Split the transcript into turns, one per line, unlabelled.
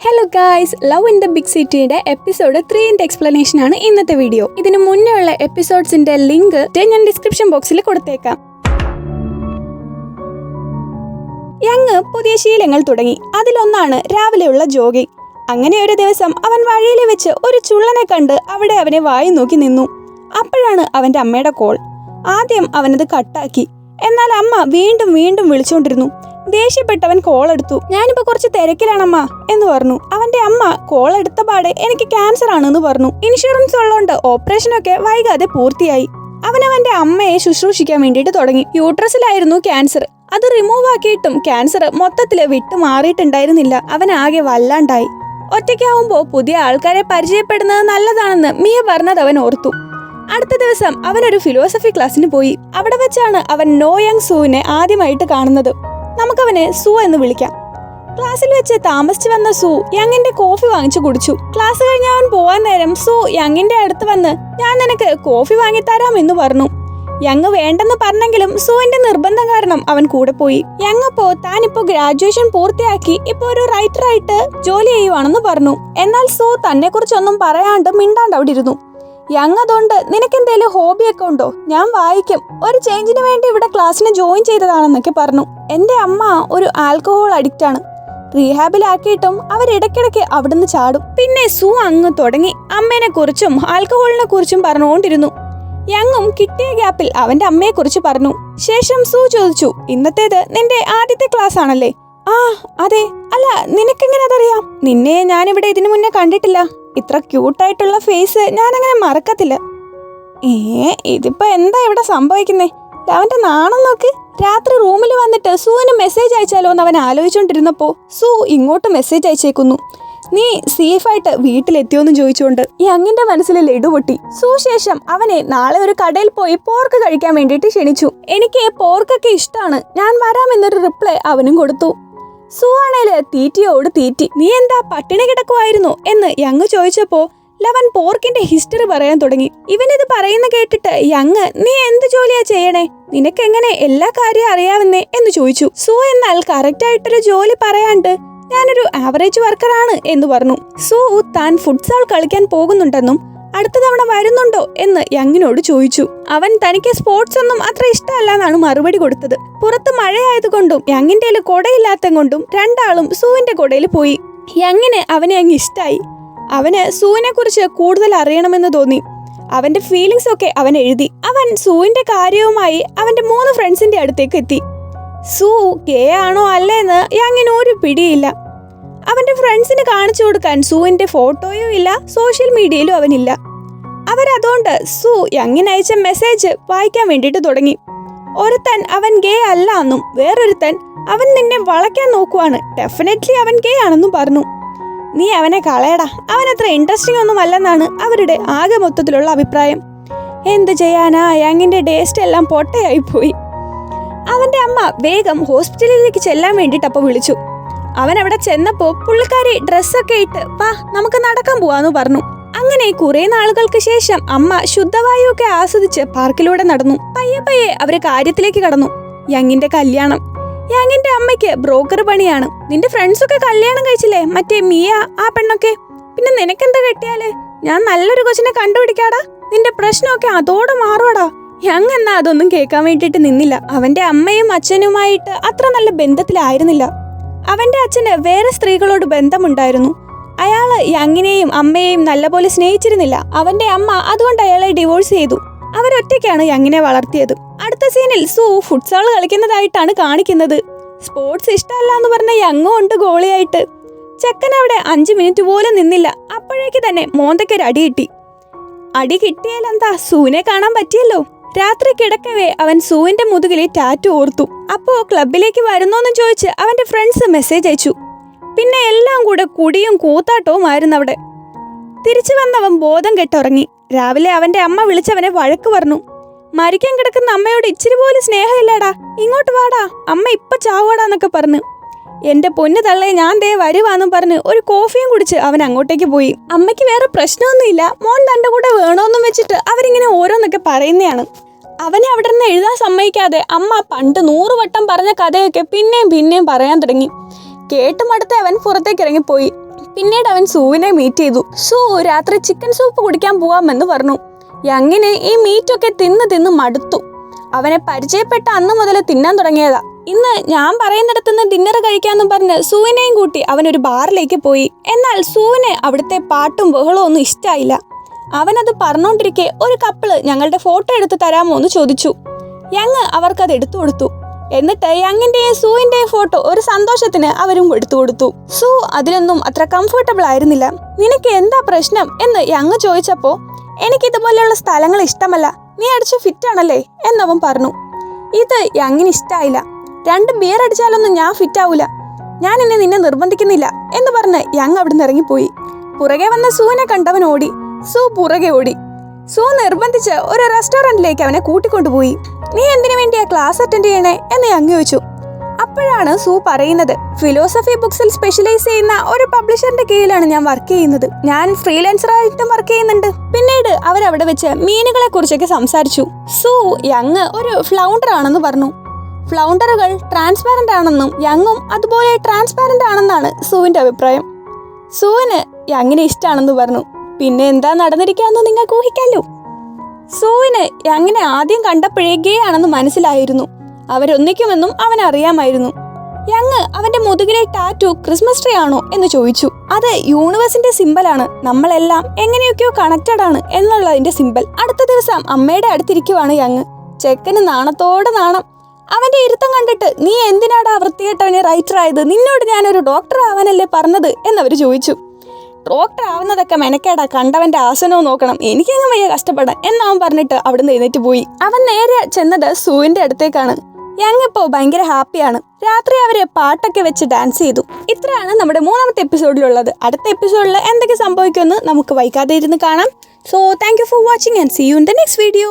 Hello guys, love in the big സിറ്റിയുടെ episode 3 explanation ആണ് ഇന്നത്തെ വീഡിയോ. ഇതിനു മുന്നേ ഉള്ള എപ്പിസോഡ്സിന്റെ ലിങ്ക് ഞാൻ ഡിസ്ക്രിപ്ഷൻ ബോക്സിൽ കൊടുത്തേക്കാം. യങ് പുതിയ ശീലങ്ങൾ തുടങ്ങി. അതിലൊന്നാണ് രാവിലെയുള്ള ജോഗിങ്. അങ്ങനെ ഒരു ദിവസം അവൻ വഴിയിൽ വെച്ച് ഒരു ചുള്ളനെ കണ്ട് അവിടെ അവനെ വായി നോക്കി നിന്നു. അപ്പോഴാണ് അവന്റെ അമ്മയുടെ കോൾ. ആദ്യം അവനത് കട്ടാക്കി. എന്നാൽ അമ്മ വീണ്ടും വീണ്ടും വിളിച്ചുകൊണ്ടിരുന്നു. ദേഷ്യപ്പെട്ടവൻ കോൾ എടുത്തു. ഞാനിപ്പോ കുറച്ച് തിരക്കിലാണമ്മ എന്ന് പറഞ്ഞു. അവന്റെ അമ്മ കോൾ എടുത്ത പാടെ എനിക്ക് ക്യാൻസർ ആണെന്ന് പറഞ്ഞു. ഇൻഷുറൻസ് ഉള്ളതുകൊണ്ട് ഓപ്പറേഷനൊക്കെ വൈകാതെ പൂർത്തിയായി. അവനവന്റെ അമ്മയെ ശുശ്രൂഷിക്കാൻ വേണ്ടിയിട്ട് തുടങ്ങി. യൂട്രസിലായിരുന്നു ക്യാൻസർ. അത് റിമൂവ് ആക്കിയിട്ടും ക്യാൻസർ മൊത്തത്തില് വിട്ടു മാറിയിട്ടുണ്ടായിരുന്നില്ല. അവനാകെ വല്ലാണ്ടായി. ഒറ്റയ്ക്കാവുമ്പോ പുതിയ ആൾക്കാരെ പരിചയപ്പെടുന്നത് നല്ലതാണെന്ന് മിയ പറഞ്ഞത് അവൻ ഓർത്തു. അടുത്ത ദിവസം അവനൊരു ഫിലോസഫി ക്ലാസ്സിന് പോയി. അവിടെ വെച്ചാണ് അവൻ നോ യങ് സൂവിനെ ആദ്യമായിട്ട് കാണുന്നത്. നമുക്കവനെ സു എന്ന് വിളിക്കാം. ക്ലാസ്സിൽ വെച്ച് താമസിച്ചു വന്ന സു യങ്ങിന്റെ കോഫി വാങ്ങിച്ചു കുടിച്ചു. ക്ലാസ് കഴിഞ്ഞ് അവൻ പോവാൻ നേരം സു യങ്ങിന്റെ അടുത്ത് വന്ന് ഞാൻ നിനക്ക് കോഫി വാങ്ങിത്തരാം എന്ന് പറഞ്ഞു. യങ് വേണ്ടെന്ന് പറഞ്ഞെങ്കിലും സുവിന്റെ നിർബന്ധം കാരണം അവൻ കൂടെ പോയി. യങ് താനിപ്പോ ഗ്രാജുവേഷൻ പൂർത്തിയാക്കി ഇപ്പൊ ഒരു റൈറ്ററായിട്ട് ജോലി ചെയ്യുവാണെന്ന് പറഞ്ഞു. എന്നാൽ സു തന്നെ കുറിച്ചൊന്നും പറയാണ്ട് മിണ്ടാണ്ട് അവിടെ ഇരുന്നു. യങ് അതുകൊണ്ട് നിനക്കെന്തേലും ഹോബിയൊക്കെ ഉണ്ടോ? ഞാൻ വായിക്കും. ഒരു ചേഞ്ചിന് വേണ്ടി ഇവിടെ ക്ലാസ്സിന് ജോയിൻ ചെയ്തതാണെന്നൊക്കെ പറഞ്ഞു. എന്റെ അമ്മ ഒരു ആൽക്കഹോൾ അഡിക്റ്റ് ആണ്. റീഹാബിലാക്കിയിട്ടും അവരിടയ്ക്കിടയ്ക്ക് അവിടുന്ന് ചാടും. പിന്നെ സു അങ്ങ് തുടങ്ങി അമ്മേനെ കുറിച്ചും ആൽക്കഹോളിനെ കുറിച്ചും പറഞ്ഞുകൊണ്ടിരുന്നു. യങ്ങും കിട്ടിയ ഗ്യാപ്പിൽ അവന്റെ അമ്മയെ കുറിച്ച് പറഞ്ഞു. ശേഷം സു ചോദിച്ചു, ഇന്നത്തേത് നിന്റെ ആദ്യത്തെ ക്ലാസ് ആണല്ലേ? ആ അതെ. അല്ല, നിനക്കെങ്ങനെ അതറിയാം? നിന്നെ ഞാനിവിടെ ഇതിനു മുന്നേ കണ്ടിട്ടില്ല. ഇത്ര ക്യൂട്ടായിട്ടുള്ള ഫേസ് ഞാൻ അങ്ങനെ മറക്കത്തില്ല. ഇതിപ്പോ എന്താ ഇവിടെ സംഭവിക്കുന്നേ? അവന്റെ നാണം നോക്ക്. രാത്രി റൂമിൽ വന്നിട്ട് സുവിന് മെസ്സേജ് അയച്ചാലോ എന്ന് അവൻ ആലോചിച്ചോണ്ടിരുന്നപ്പോ സു ഇങ്ങോട്ട് മെസ്സേജ് അയച്ചേക്കുന്നു. നീ സേഫായിട്ട് വീട്ടിലെത്തിയോന്ന് ചോദിച്ചുകൊണ്ട് യങ്ങിന്റെ മനസ്സിൽ ലഡു പൊട്ടി. സു ശേഷം അവനെ നാളെ ഒരു കടയിൽ പോയി പോർക്ക് കഴിക്കാൻ വേണ്ടിയിട്ട് ക്ഷണിച്ചു. എനിക്ക് പോർക്കൊക്കെ ഇഷ്ടമാണ്, ഞാൻ വരാമെന്നൊരു റിപ്ലൈ അവനും കൊടുത്തു. സു ആണേല് തീറ്റിയോട് തീറ്റി. നീ എന്താ പട്ടിണി കിടക്കുമായിരുന്നു എന്ന് യങ് ചോദിച്ചപ്പോ ലവൻ പോർക്കിന്റെ ഹിസ്റ്ററി പറയാൻ തുടങ്ങി. ഇവനിത് പറയുന്ന കേട്ടിട്ട് യങ് നീ എന്ത് ജോലിയാ ചെയ്യണേ? നിനക്കെങ്ങനെ എല്ലാ കാര്യവും അറിയാവുന്നേ എന്ന് ചോദിച്ചു. സു എന്നാൽ കറക്റ്റ് ആയിട്ടൊരു ജോലി പറയാണ്ട് ഞാനൊരു ആവറേജ് വർക്കറാണ് എന്ന് പറഞ്ഞു. സു താൻ ഫുട്സാൾ കളിക്കാൻ പോകുന്നുണ്ടെന്നും അടുത്ത തവണ വരുന്നുണ്ടോ എന്ന് യങ്ങിനോട് ചോദിച്ചു. അവൻ തനിക്ക് സ്പോർട്സ് ഒന്നും അത്ര ഇഷ്ടമല്ല എന്നാണ് മറുപടി കൊടുത്തത്. പുറത്ത് മഴയായതുകൊണ്ടും യങ്ങിന്റെ കൊടയില്ലാത്ത കൊണ്ടും രണ്ടാളും സുവിന്റെ കൊടയിൽ പോയി. യങ്ങിന് അവനെ അങ്ങ് ഇഷ്ടായി. അവന് സുവിനെ കുറിച്ച് കൂടുതൽ അറിയണമെന്ന് തോന്നി. അവന്റെ ഫീലിങ്സ് ഒക്കെ അവൻ എഴുതി. അവൻ സുവിന്റെ കാര്യവുമായി അവന്റെ 3 ഫ്രണ്ട്സിന്റെ അടുത്തേക്ക് എത്തി. സു ഗേ ആണോ അല്ലേന്ന് യങ്ങിന് ഒരു പിടിയില്ല. അവന്റെ ഫ്രണ്ട്സിന് കാണിച്ചു കൊടുക്കാൻ സുവിന്റെ ഫോട്ടോയും ഇല്ല, സോഷ്യൽ മീഡിയയിലും അവനില്ല. അവരതുകൊണ്ട് സു യങ്ങിന് അയച്ച മെസ്സേജ് വായിക്കാൻ വേണ്ടിയിട്ട് തുടങ്ങി. ഒരുത്തൻ അവൻ ഗേ അല്ല എന്നും വേറൊരുത്തൻ അവൻ നിന്നെ വളയ്ക്കാൻ നോക്കുവാണ്, ഡെഫിനറ്റ്ലി അവൻ ഗേ ആണെന്നും പറഞ്ഞു. നീ അവനെ കളയടാ, അവനത്ര ഇൻട്രസ്റ്റിംഗ് ഒന്നും അല്ലെന്നാണ് അവരുടെ ആകെ മൊത്തത്തിലുള്ള അഭിപ്രായം. എന്ത് ചെയ്യാനാ, യങ്ങിന്റെ ടേസ്റ്റ് എല്ലാം പൊട്ടയായി പോയി. അവന്റെ അമ്മ വേഗം ഹോസ്പിറ്റലിലേക്ക് ചെല്ലാൻ വേണ്ടിയിട്ട് അപ്പോൾ വിളിച്ചു. അവൻ അവിടെ ചെന്നപ്പോ പുള്ളിക്കാരി ഡ്രസ്സൊക്കെ ഇട്ട് വാ നമുക്ക് നടക്കാൻ പോവാന്ന് പറഞ്ഞു. അങ്ങനെ കുറെ നാളുകൾക്ക് ശേഷം അമ്മ ശുദ്ധവായു ഒക്കെ ആസ്വദിച്ച് പാർക്കിലൂടെ നടന്നു. പയ്യെ പയ്യെ അവര് കാര്യത്തിലേക്ക് കടന്നു. യങ്ങിന്റെ കല്യാണം. യങ്ങിന്റെ അമ്മയ്ക്ക് ബ്രോക്കർ പണിയാണ്. നിന്റെ ഫ്രണ്ട്സൊക്കെ കല്യാണം കഴിച്ചില്ലേ, മറ്റേ മിയ ആ പെണ്ണൊക്കെ? പിന്നെ നിനക്കെന്താ കെട്ടിയാല്? ഞാൻ നല്ലൊരു കൊച്ചിനെ കണ്ടുപിടിക്കാടാ, നിന്റെ പ്രശ്നമൊക്കെ അതോടെ മാറുവാടാ. യങ് എന്നാ അതൊന്നും കേൾക്കാൻ വേണ്ടിയിട്ട് നിന്നില്ല. അവന്റെ അമ്മയും അച്ഛനുമായിട്ട് അത്ര നല്ല ബന്ധത്തിലായിരുന്നില്ല. അവന്റെ അച്ഛന് വേറെ സ്ത്രീകളോട് ബന്ധമുണ്ടായിരുന്നു. അയാള് യങ്ങിനെയും അമ്മയെയും നല്ലപോലെ സ്നേഹിച്ചിരുന്നില്ല. അവന്റെ അമ്മ അതുകൊണ്ട് അയാളെ ഡിവോഴ്സ് ചെയ്തു. അവരൊറ്റയ്ക്കാണ് യങ്ങിനെ വളർത്തിയത്. അടുത്ത സീനിൽ സു ഫുട്സാൾ കളിക്കുന്നതായിട്ടാണ് കാണിക്കുന്നത്. സ്പോർട്സ് ഇഷ്ടമല്ല എന്ന് പറഞ്ഞ യങ്ങും ഉണ്ട് ഗോളിയായിട്ട്. ചെക്കൻ അവിടെ 5 മിനിറ്റ് പോലും നിന്നില്ല. അപ്പോഴേക്ക് തന്നെ മോന്തയ്ക്കൊരു അടി കിട്ടി. അടി കിട്ടിയാലെന്താ, സുവിനെ കാണാൻ പറ്റിയല്ലോ. രാത്രി കിടക്കവേ അവൻ സുവിന്റെ മുതുകിലെ ടാറ്റു ഓർത്തു. അപ്പോ ക്ലബിലേക്ക് വരുന്നോന്ന് ചോദിച്ച് അവന്റെ ഫ്രണ്ട്സ് മെസ്സേജ് അയച്ചു. പിന്നെ എല്ലാം കൂടെ കുടിയും കൂത്താട്ടവും ആയിരുന്നു അവിടെ. തിരിച്ചു വന്നവൻ ബോധം കെട്ടുറങ്ങി. രാവിലെ അവന്റെ അമ്മ വിളിച്ചവനെ വഴക്ക് പറഞ്ഞു. മരിക്കാൻ കിടക്കുന്ന അമ്മയോട് ഇച്ചിരി പോലും സ്നേഹമില്ലേടാ, ഇങ്ങോട്ട് വാടാ, അമ്മ ഇപ്പൊ ചാവടാന്നൊക്കെ പറഞ്ഞു. എന്റെ പൊന്നു തള്ളേ, ഞാൻ ദേ വരുവാന്നും പറഞ്ഞ് ഒരു കോഫിയും കുടിച്ച് അവൻ അങ്ങോട്ടേക്ക് പോയി. അമ്മയ്ക്ക് വേറെ പ്രശ്നമൊന്നുമില്ല, മോൻ തന്റെ കൂടെ വേണോന്നും വെച്ചിട്ട് അവരിങ്ങനെ ഓരോന്നൊക്കെ പറയുന്നതാണ്. അവനെ അവിടെ നിന്ന് എഴുതാൻ സമ്മതിക്കാതെ അമ്മ പണ്ട് 100 വട്ടം പറഞ്ഞ കഥയൊക്കെ പിന്നെയും പിന്നെയും പറയാൻ തുടങ്ങി. കേട്ടുമടുത്ത് അവൻ പുറത്തേക്ക് ഇറങ്ങിപ്പോയി. പിന്നീട് അവൻ സൂവിനെ മീറ്റ് ചെയ്തു. സൂ രാത്രി ചിക്കൻ സൂപ്പ് കുടിക്കാൻ പോവാമെന്ന് പറഞ്ഞു. യങ്ങിന് ഈ മീറ്റൊക്കെ തിന്ന് മടുത്തു. അവനെ പരിചയപ്പെട്ട അന്ന് മുതൽ തിന്നാൻ തുടങ്ങിയതാ. ഇന്ന് ഞാൻ പറയുന്നിടത്തുനിന്ന് ഡിന്നർ കഴിക്കാമെന്നും പറഞ്ഞ് സൂവിനെയും കൂട്ടി അവനൊരു ബാറിലേക്ക് പോയി. എന്നാൽ സൂവിന് അവിടുത്തെ പാട്ടും ബഹളവും ഒന്നും ഇഷ്ടമായില്ല. അവനത് പറഞ്ഞോണ്ടിരിക്കെ ഒരു കപ്പിള് ഞങ്ങളുടെ ഫോട്ടോ എടുത്ത് തരാമോ എന്ന് ചോദിച്ചു. യങ് അവർക്കത് എടുത്തു കൊടുത്തു. എന്നിട്ട് യങ്ങിന്റെയും സൂവിന്റെയും ഫോട്ടോ ഒരു സന്തോഷത്തിന് അവരും എടുത്തു കൊടുത്തു. സൂ അതിലൊന്നും അത്ര കംഫർട്ടബിൾ ആയിരുന്നില്ല. നിനക്ക് എന്താ പ്രശ്നം എന്ന് യങ് ചോദിച്ചപ്പോ, എനിക്കിതുപോലെയുള്ള സ്ഥലങ്ങൾ ഇഷ്ടമല്ല, നീ അടിച്ച് ഫിറ്റ് ആണല്ലേ എന്നവൻ പറഞ്ഞു. ഇത് യങ്ങിന് ഇഷ്ടമായില്ല. 2 ബിയർ അടിച്ചാലൊന്നും ഞാൻ ഫിറ്റ് ആവൂല, ഞാൻ നിന്നെ നിർബന്ധിക്കുന്നില്ല എന്ന് പറഞ്ഞ് യങ് അവിടുന്ന് ഇറങ്ങിപ്പോയി. പുറകെ വന്ന സൂവിനെ കണ്ടവൻ ഓടി. സൂ പുറകെ ഓടി. സൂ നിർബന്ധിച്ച് ഒരു റെസ്റ്റോറന്റിലേക്ക് അവനെ കൂട്ടിക്കൊണ്ടുപോയി. നീ എന്തിനു വേണ്ടിയാ ക്ലാസ് അറ്റൻഡ് ചെയ്യണേ എന്ന് യങ് ചോദിച്ചു. അപ്പോഴാണ് സൂ പറയുന്നത്, ഫിലോസഫി ബുക്സിൽ സ്പെഷ്യലൈസ് ചെയ്യുന്ന ഒരു പബ്ലിഷറിന്റെ കീഴിലാണ് ഞാൻ വർക്ക് ചെയ്യുന്നത്. ഞാൻ ഫ്രീലാൻസറായിട്ടും വർക്ക് ചെയ്യുന്നുണ്ട്. പിന്നീട് അവരവിടെ വെച്ച് മീനുകളെ കുറിച്ചൊക്കെ സംസാരിച്ചു. സൂ യങ് ഒരു ഫ്ലൗണ്ടർ ആണെന്ന് പറഞ്ഞു. ഫ്ലൗണ്ടറുകൾ ട്രാൻസ്പാരന്റ് ആണെന്നും യങ്ങും അതുപോലെ ട്രാൻസ്പാരന്റ് ആണെന്നാണ് സൂവിന്റെ അഭിപ്രായം. സൂവിന് യങ്ങിനെ ഇഷ്ടമാണെന്ന് പറഞ്ഞു. പിന്നെ എന്താ നടന്നിരിക്കാന്ന് നിങ്ങൾക്ക് ഊഹിക്കാലോ. സൂവിന് യങ്ങിനെ ആദ്യം കണ്ടപ്പോഴേ ഗേ ആണെന്ന് മനസ്സിലായിരുന്നു. അവരൊന്നിക്കുമെന്നും അവൻ അറിയാമായിരുന്നു. യങ് അവന്റെ മുതുകിലെ ടാറ്റു ക്രിസ്മസ് ട്രീ ആണോ എന്ന് ചോദിച്ചു. അത് യൂണിവേഴ്സിന്റെ സിമ്പലാണ്, നമ്മളെല്ലാം എങ്ങനെയൊക്കെയോ കണക്റ്റഡ് ആണ് എന്നുള്ളതിന്റെ സിമ്പൽ. അടുത്ത ദിവസം അമ്മയുടെ അടുത്തിരിക്കുവാണ് യങ്. ചെക്കന് നാണത്തോടെ നാണം. അവന്റെ ഇരുത്തം കണ്ടിട്ട്, നീ എന്തിനാടാ വൃത്തികെട്ടവനെ റൈറ്റർ ആയത്, നിന്നോട് ഞാനൊരു ഡോക്ടർ ആവാനല്ലേ പറഞ്ഞത് എന്നവർ ചോദിച്ചു. ഡോക്ടർ ആവുന്നതൊക്കെ മെനക്കേടാ, കണ്ടവന്റെ ആസനവും നോക്കണം, എനിക്കങ്ങ് വയ്യ കഷ്ടപ്പെടാൻ എന്നവൻ പറഞ്ഞിട്ട് അവിടുന്ന് എഴുന്നേറ്റ് പോയി. അവൻ നേരെ ചെന്നത് സൂവിന്റെ അടുത്തേക്കാണ്. യങ് ഇപ്പോൾ ഭയങ്കര ഹാപ്പിയാണ്. രാത്രി അവര് പാട്ടൊക്കെ വെച്ച് ഡാൻസ് ചെയ്തു. ഇത്രയാണ് നമ്മുടെ 3ാമത്തെ എപ്പിസോഡിലുള്ളത്. അടുത്ത എപ്പിസോഡിൽ എന്തൊക്കെ സംഭവിക്കുമെന്ന് നമുക്ക് വൈകാതെ ഇരുന്ന് കാണാം. So thank you for watching and see you in the next video.